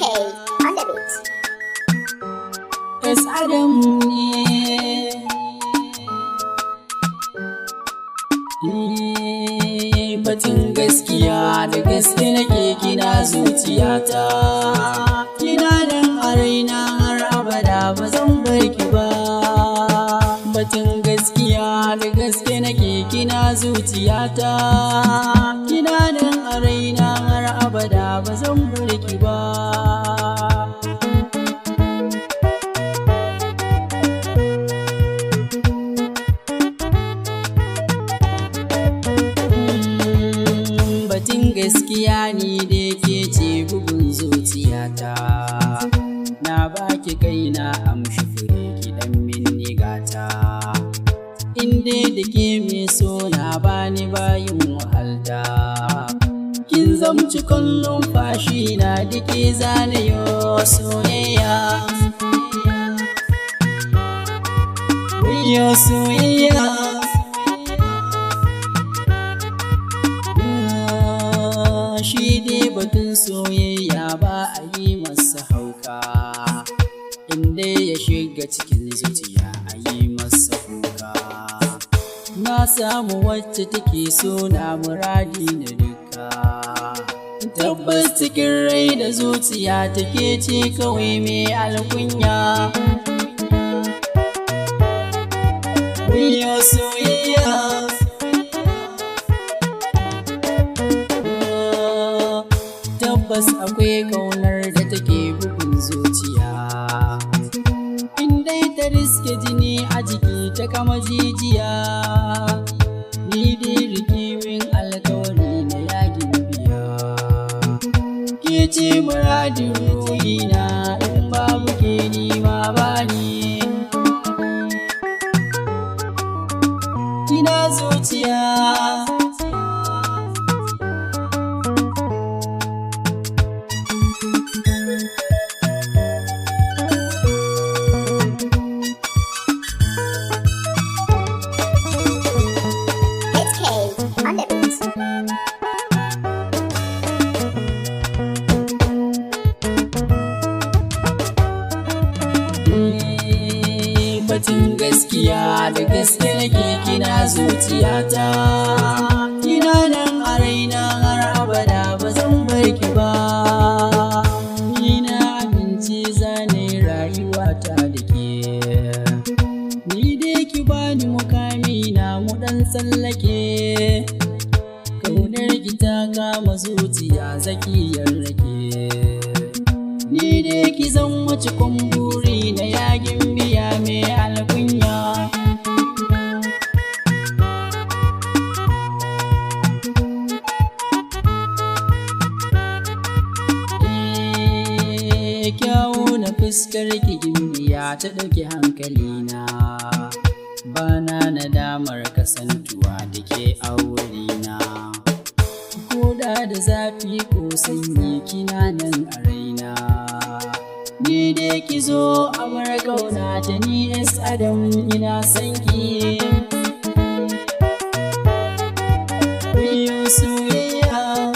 on the beat. Yes, Adam ne batun gaskiya da gaske nake kina zuciyata, kina nan a raina har abada ba zan bar ki ba. Batun gaskiya da gaske nake kina zuciyata, kina nan a raina har abada ba zan bar ki ba. Batun gaskiya ni da ke ce bugun zuciyata, na baki kaina amshi fure ki dan minni gata. Inde da ke mai so na bani bayin wahalta, kin zamci kullum fashi na da ke zanayo soyayya. Yo soyayya, shi dai batun soyayya ba a yi masa hauka, inda ya shiga cikin zuciya a yi masa kuka. Na samu wacce take so na muradi na duka, tabbas cikin rai da zuciya take ce kawai mai alkunya. Yo soyayya, tabbas akwai kaunar da take bugun zuciya, indai ta riske jini a jiki ta kama jijiya. Ni dai rike min alkawari na yagin biya, ke ce muradin ruhina, in babu ke ni ma bani. Kina zuciya, on the beat. Batun gaskiya da gaske nake kina zuciyata, kina nan a raina har abada ba zan bar ki ba. Ni na amince zane rayuwata da ke, ni dai ki bani mukami na mu dan tsallake. Kaunar ki ta kama zuciya zakiyar rake, ni dai ki zan wace kumburi na yagin biya mai alkunya. Kyawu na fuskar ki gimbiya ta ɗauki hankalina, bana nadamar kasantuwa da ke aurena. Koda da zafi ko sanyi kina nan a raina, ni dai ki zo a bar kauna ta ni es Adam ina son ki. Yo soyayya,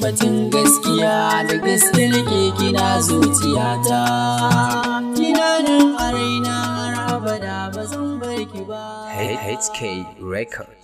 batun gaskiya da gaske nake kina zuciyata, kina nan a raina har abada ba zan bar ki ba. HK Record.